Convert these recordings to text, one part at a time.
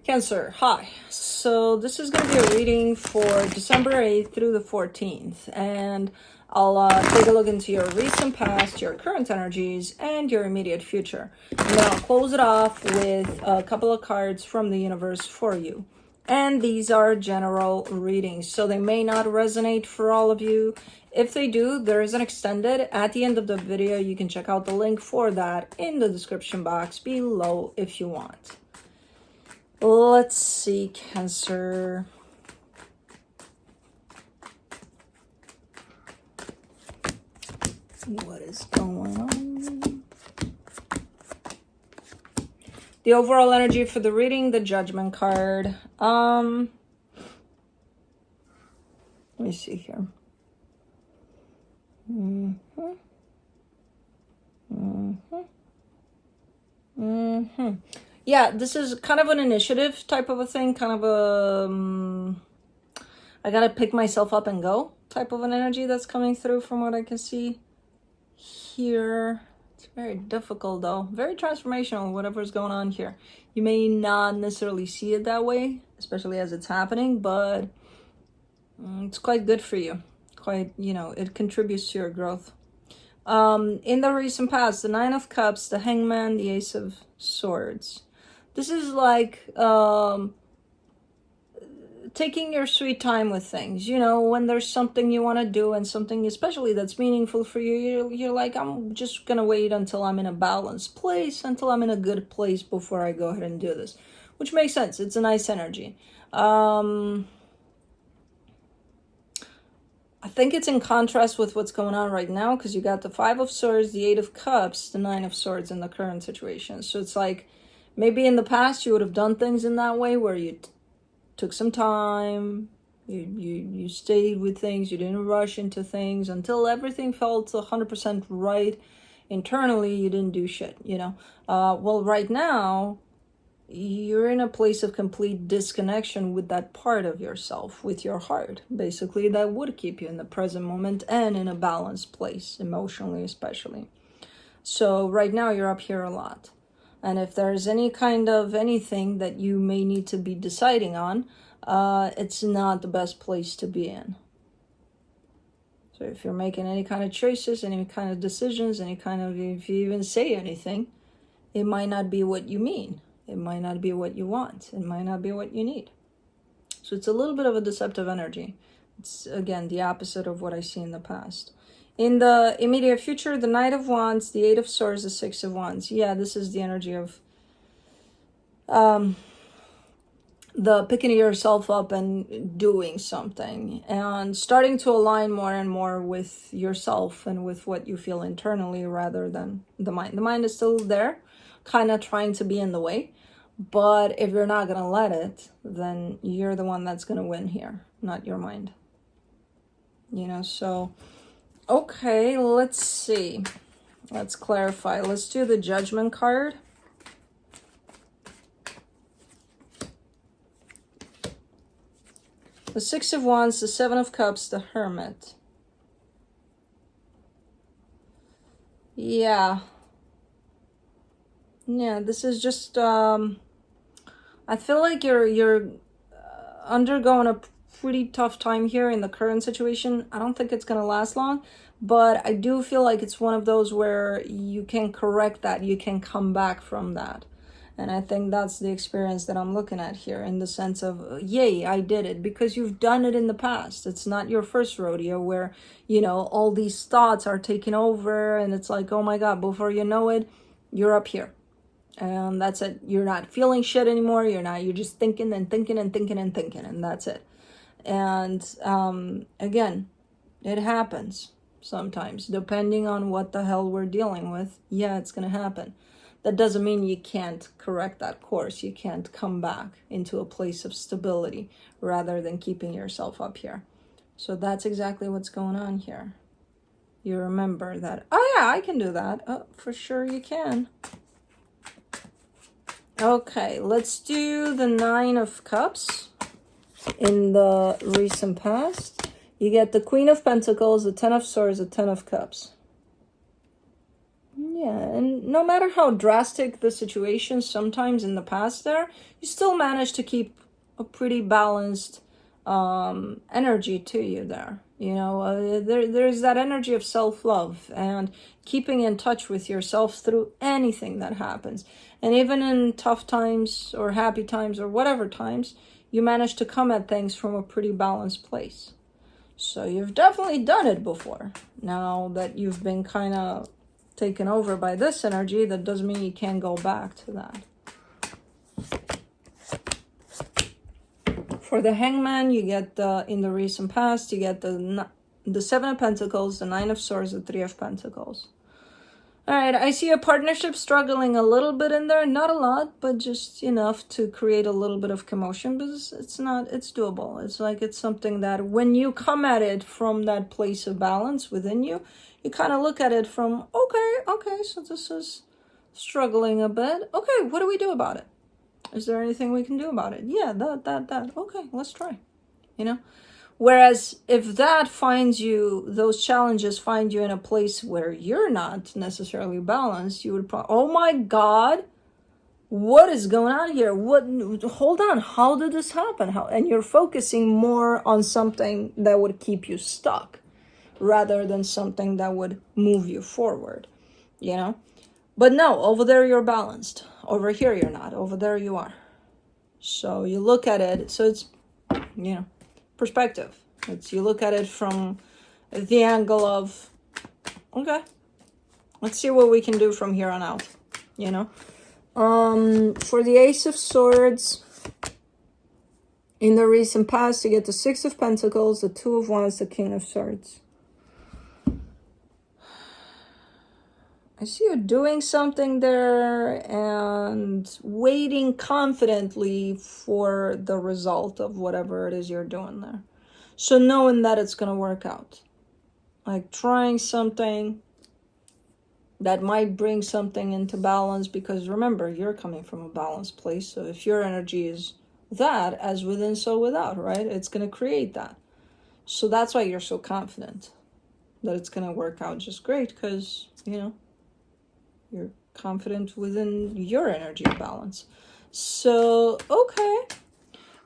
Cancer, hi. So this is going to be a reading for December 8th through the 14th. And I'll take a look into your recent past, your current energies, and your immediate future. And then I'll close it off with a couple of cards from the universe for you. And these are general readings, so they may not resonate for all of you. If they do, there is an extended at the end of the video. You can check out the link for that in the description box below if you want. Let's see, Cancer. What is going on? The overall energy for the reading, the Judgment card. Let me see here. Yeah, this is kind of an initiative type of a thing, kind of a I gotta pick myself up and go type of an energy that's coming through from what I can see here. It's very difficult though, very transformational, whatever's going on here. You may not necessarily see it that way, especially as it's happening, but it's quite good for you. Quite, it contributes to your growth. In the recent past, the Nine of Cups, the Hangman, the Ace of Swords. This is like taking your sweet time with things. When there's something you want to do and something especially that's meaningful for you, you're like, I'm just going to wait until I'm in a balanced place, until I'm in a good place before I go ahead and do this. Which makes sense. It's a nice energy. I think it's in contrast with what's going on right now because you got the Five of Swords, the Eight of Cups, the Nine of Swords in the current situation. So it's like maybe in the past you would have done things in that way where you took some time, you stayed with things, you didn't rush into things until everything felt 100% right internally. You didn't do shit, Well, right now, you're in a place of complete disconnection with that part of yourself, with your heart, basically, that would keep you in the present moment and in a balanced place, emotionally especially. So right now you're up here a lot. And if there's any kind of anything that you may need to be deciding on, it's not the best place to be in. So if you're making any kind of choices, any kind of decisions, if you even say anything, it might not be what you mean. It might not be what you want. It might not be what you need. So it's a little bit of a deceptive energy. It's, again, the opposite of what I see in the past. In the immediate future, the Knight of Wands, the Eight of Swords, the Six of Wands. Yeah, this is the energy of the picking yourself up and doing something and starting to align more and more with yourself and with what you feel internally rather than the mind. The mind is still there, kind of trying to be in the way. But if you're not going to let it, then you're the one that's going to win here, not your mind. So, okay, let's see. Let's clarify. Let's do the Judgment card. The Six of Wands, the Seven of Cups, the Hermit. Yeah, this is just, I feel like you're undergoing a pretty tough time here in the current situation. I don't think it's going to last long, but I do feel like it's one of those where you can correct that. You can come back from that. And I think that's the experience that I'm looking at here in the sense of, yay, I did it, because you've done it in the past. It's not your first rodeo where, all these thoughts are taking over and it's like, oh my God, before you know it, you're up here. And that's it. You're not feeling shit anymore. You're just thinking and thinking and thinking and thinking, and that's it. And again, it happens sometimes, depending on what the hell we're dealing with. Yeah, it's going to happen. That doesn't mean you can't correct that course. You can't come back into a place of stability rather than keeping yourself up here. So that's exactly what's going on here. You remember that, oh yeah, I can do that. Oh, for sure you can. Okay, let's do the Nine of Cups. In the recent past, you get the Queen of Pentacles, the Ten of Swords, the Ten of Cups. Yeah, and no matter how drastic the situation sometimes in the past there, you still manage to keep a pretty balanced energy to you there. You know, there's that energy of self-love and keeping in touch with yourself through anything that happens. And even in tough times or happy times or whatever times, you manage to come at things from a pretty balanced place. So you've definitely done it before. Now that you've been kind of taken over by this energy, that doesn't mean you can't go back to that. For the Hangman, you get in the recent past, you get the Seven of Pentacles, the Nine of Swords, the Three of Pentacles. All right, I see a partnership struggling a little bit in there. Not a lot, but just enough to create a little bit of commotion. But it's doable. It's like it's something that when you come at it from that place of balance within you, you kind of look at it from, okay, so this is struggling a bit. Okay, what do we do about it? Is there anything we can do about it? Yeah, that. Okay, let's try. You know? Whereas if that finds you, those challenges find you in a place where you're not necessarily balanced, you would probably, oh my God, what is going on here? Hold on, how did this happen? And you're focusing more on something that would keep you stuck rather than something that would move you forward, you know? But no, over there you're balanced. Over here you're not. Over there you are. So you look at it, so it's, you know, perspective. You look at it from the angle of, okay, let's see what we can do from here on out, you know. For the Ace of Swords, in the recent past, you get the Six of Pentacles, the Two of Wands, the King of Swords. I see you doing something there and waiting confidently for the result of whatever it is you're doing there. So knowing that it's going to work out. Like trying something that might bring something into balance, because remember, you're coming from a balanced place. So if your energy is that, as within, so without, right? It's going to create that. So that's why you're so confident that it's going to work out just great, because, you know, you're confident within your energy balance. So, okay.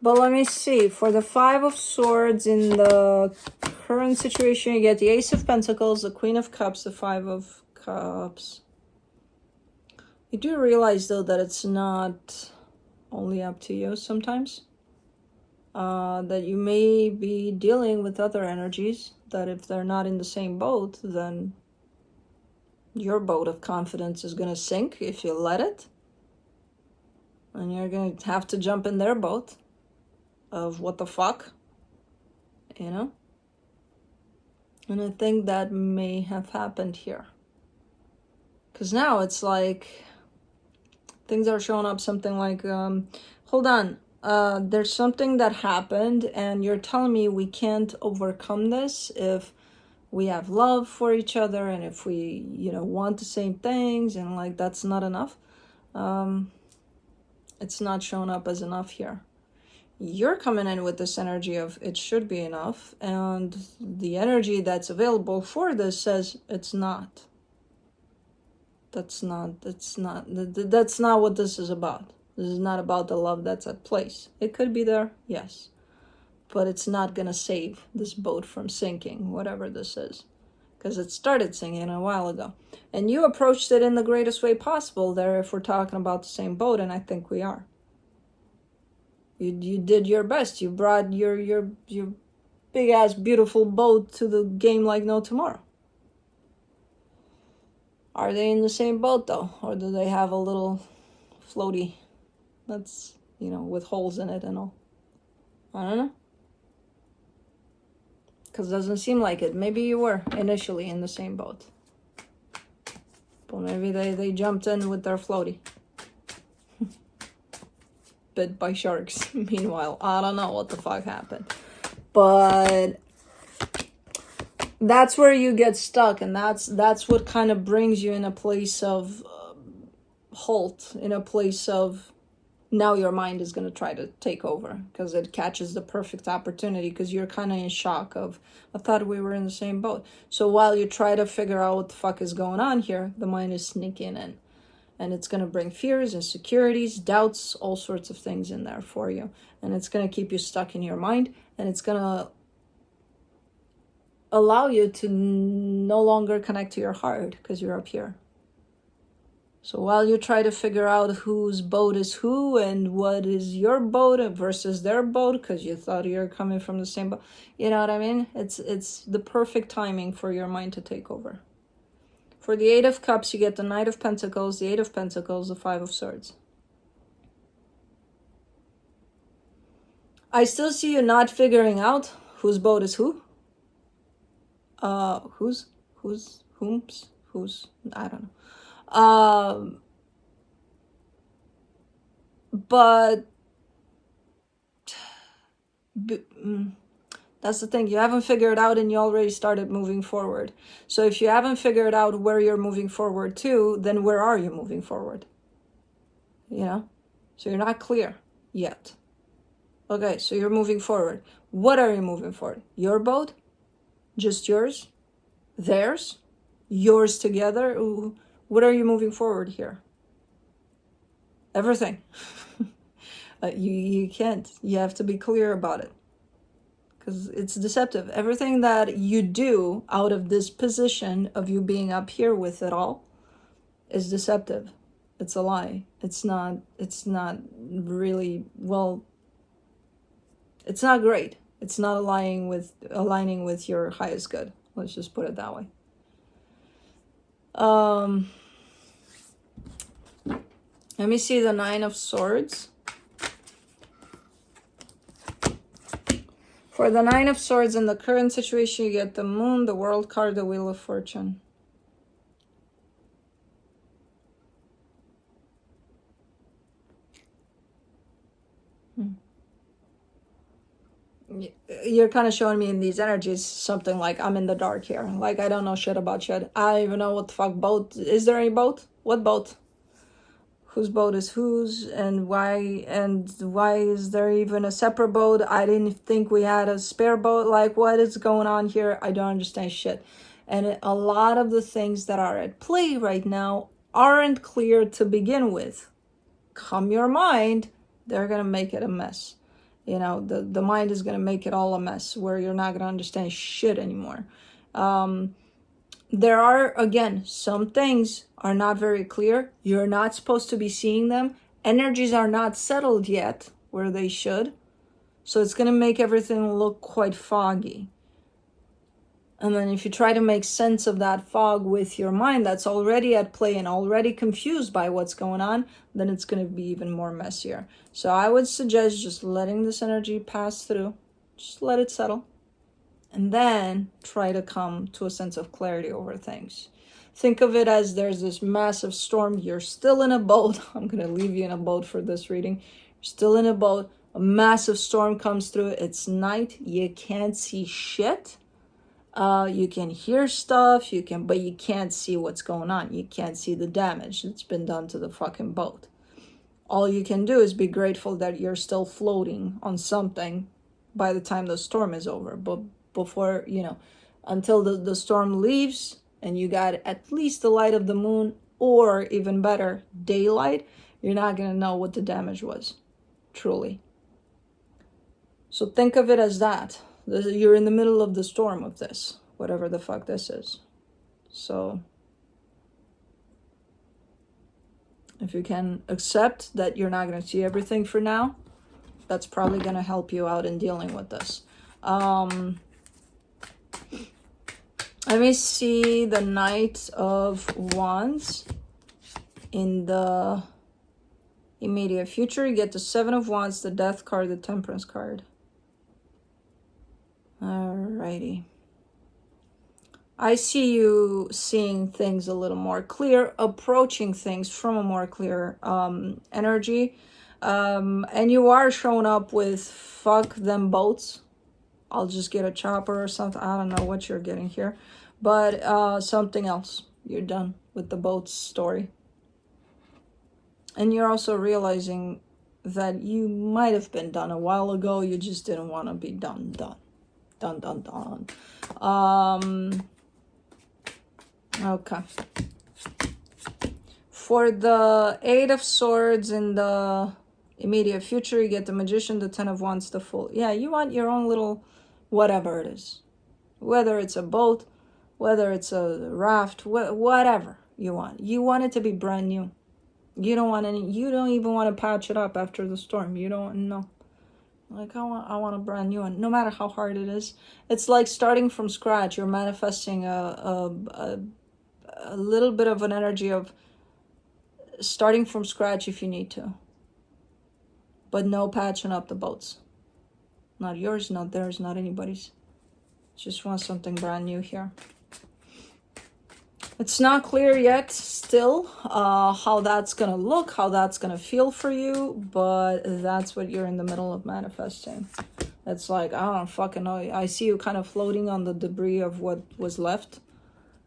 But let me see. For the Five of Swords, in the current situation, you get the Ace of Pentacles, the Queen of Cups, the Five of Cups. You do realize, though, that it's not only up to you sometimes. That you may be dealing with other energies, that if they're not in the same boat, then your boat of confidence is going to sink if you let it. And you're going to have to jump in their boat of what the fuck, you know? And I think that may have happened here. Because now it's like things are showing up something like, hold on, there's something that happened and you're telling me we can't overcome this if we have love for each other and if we, you know, want the same things, and like that's not enough. It's not showing up as enough here. You're coming in with this energy of it should be enough, and the energy that's available for this says it's not. That's not what this is about. This is not about the love that's at place. It could be there, yes. But it's not going to save this boat from sinking, whatever this is. Because it started sinking a while ago. And you approached it in the greatest way possible there, if we're talking about the same boat, and I think we are. You did your best. You brought your big-ass beautiful boat to the game like no tomorrow. Are they in the same boat, though? Or do they have a little floaty that's, you know, with holes in it and all? I don't know. Because it doesn't seem like it. Maybe you were initially in the same boat. But maybe they jumped in with their floaty. Bit by sharks. Meanwhile, I don't know what the fuck happened. But that's where you get stuck. And that's what kind of brings you in a place of halt. In a place of now your mind is going to try to take over because it catches the perfect opportunity, because you're kind of in shock of, I thought we were in the same boat. So while you try to figure out what the fuck is going on here, the mind is sneaking in, and it's going to bring fears, insecurities, doubts, all sorts of things in there for you, and it's going to keep you stuck in your mind, and it's going to allow you to no longer connect to your heart because you're up here. So while you try to figure out whose boat is who and what is your boat versus their boat, because you thought you're coming from the same boat, you know what I mean? It's the perfect timing for your mind to take over. For the Eight of Cups, you get the Knight of Pentacles, the Eight of Pentacles, the Five of Swords. I still see you not figuring out whose boat is who. Whose, I don't know. But that's the thing. You haven't figured out, and you already started moving forward. So if you haven't figured out where you're moving forward to, then where are you moving forward? You know? So you're not clear yet. Okay, so you're moving forward. What are you moving forward? Your boat? Just yours? Theirs? Yours together? Ooh. What are you moving forward here? Everything. You can't. You have to be clear about it. Because it's deceptive. Everything that you do out of this position of you being up here with it all is deceptive. It's a lie. It's not really, well, it's not great. It's not aligning with your highest good. Let's just put it that way. Let me see the Nine of Swords. For the Nine of Swords, in the current situation, you get the Moon, the World card, the Wheel of Fortune. You're kind of showing me in these energies something like, I'm in the dark here. Like, I don't know shit about shit. I don't even know what the fuck boat. Is there any boat? What boat? Whose boat is whose, and why is there even a separate boat? I didn't think we had a spare boat. Like, what is going on here? I don't understand shit. And a lot of the things that are at play right now aren't clear to begin with. Calm your mind, they're gonna make it a mess. You know, the mind is gonna make it all a mess where you're not gonna understand shit anymore. There are, again, some things are not very clear. You're not supposed to be seeing them. Energies are not settled yet where they should. So it's going to make everything look quite foggy. And then if you try to make sense of that fog with your mind that's already at play and already confused by what's going on, then it's going to be even more messier. So I would suggest just letting this energy pass through. Just let it settle. And then try to come to a sense of clarity over things. Think of it as there's this massive storm. You're still in a boat. I'm going to leave you in a boat for this reading. You're still in a boat. A massive storm comes through. It's night. You can't see shit. You can hear stuff. But you can't see what's going on. You can't see the damage that's been done to the fucking boat. All you can do is be grateful that you're still floating on something by the time the storm is over. But before, until the storm leaves and you got at least the light of the moon, or even better, daylight, you're not going to know what the damage was, truly. So think of it as that. You're in the middle of the storm of this, whatever the fuck this is. So if you can accept that you're not going to see everything for now, that's probably going to help you out in dealing with this. Let me see the Knight of Wands. In the immediate future, you get the Seven of Wands, the Death card, the Temperance card. Alrighty. I see you seeing things a little more clear, approaching things from a more clear energy. And you are showing up with fuck them boats. I'll just get a chopper or something. I don't know what you're getting here. But something else. You're done with the boat story. And you're also realizing that you might have been done a while ago. You just didn't want to be done. Okay. For the Eight of Swords in the immediate future, you get the Magician, the Ten of Wands, the Fool. Yeah, you want your own little whatever it is. Whether it's a boat, whether it's a raft, whatever you want. You want it to be brand new. You don't even want to patch it up after the storm. You don't know. Like, I want a brand new one, no matter how hard it is. It's like starting from scratch. You're manifesting a little bit of an energy of starting from scratch if you need to. But no patching up the boats. Not yours, not theirs, not anybody's. Just want something brand new here. It's not clear yet still how that's going to look, how that's going to feel for you, but that's what you're in the middle of manifesting. It's like, I don't fucking know. I see you kind of floating on the debris of what was left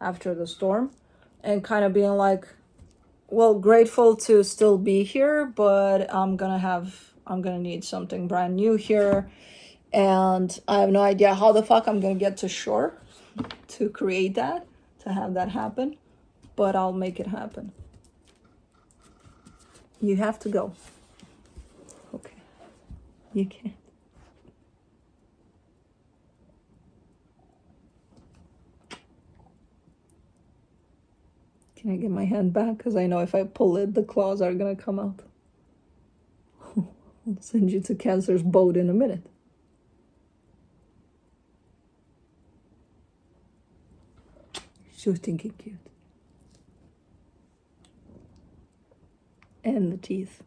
after the storm and kind of being like, well, grateful to still be here, but I'm going to need something brand new here. And I have no idea how the fuck I'm going to get to shore to create that, to have that happen, but I'll make it happen. You have to go. Okay. You can't. Can I get my hand back? Because I know if I pull it, the claws are going to come out. I'll send you to Cancer's boat in a minute. So stinking cute. And the teeth.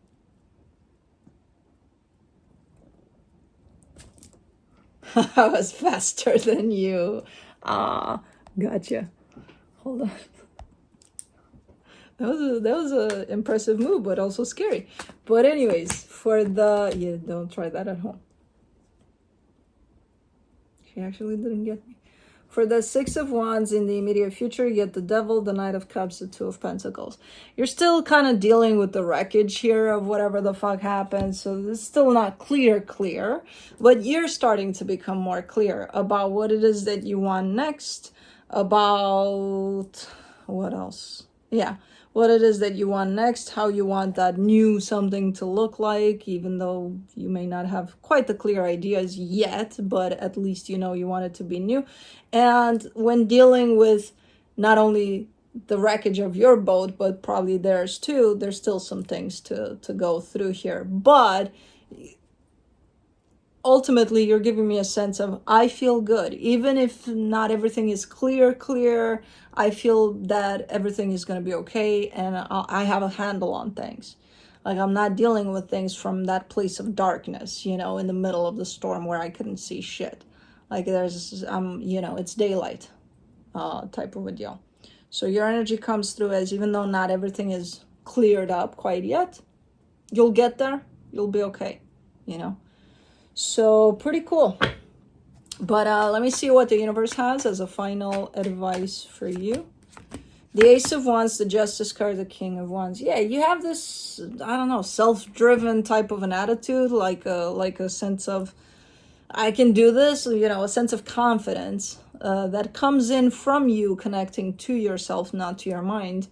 I was faster than you. Gotcha. Hold on. That was a impressive move, but also scary. But anyways, for the... Yeah, don't try that at home. She actually didn't get me. For the Six of Wands in the immediate future, you get the Devil, the Knight of Cups, the Two of Pentacles. You're still kind of dealing with the wreckage here of whatever the fuck happened, so it's still not clear, but you're starting to become more clear about what it is that you want next, about... what else? Yeah, what it is that you want next, how you want that new something to look like, even though you may not have quite the clear ideas yet, but at least you know you want it to be new. And when dealing with not only the wreckage of your boat, but probably theirs too, there's still some things to go through here. But ultimately, you're giving me a sense of, I feel good. Even if not everything is clear, I feel that everything is going to be okay, and I have a handle on things. Like, I'm not dealing with things from that place of darkness, in the middle of the storm where I couldn't see shit. Like, there's, it's daylight type of a deal. So your energy comes through as, even though not everything is cleared up quite yet, you'll get there. You'll be okay, So pretty cool. But let me see what the universe has as a final advice for you. The Ace of Wands, the Justice card, the King of Wands. Yeah, you have this, I don't know, self-driven type of an attitude, like a sense of, I can do this, a sense of confidence that comes in from you connecting to yourself, not to your mind,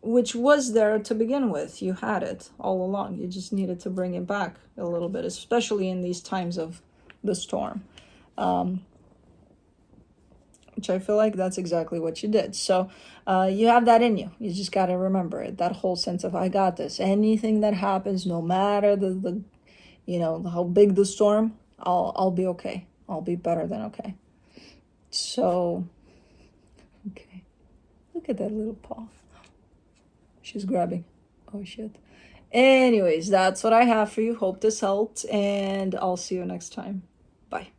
which was there to begin with. You had it all along. You just needed to bring it back a little bit, especially in these times of the storm, which I feel like that's exactly what you did. So you have that in you. You just got to remember it. That whole sense of, I got this. Anything that happens, no matter the how big the storm, I'll be okay. I'll be better than okay. So, okay. Look at that little paw. She's grabbing. Oh, shit. Anyways, that's what I have for you. Hope this helped, and I'll see you next time. Bye.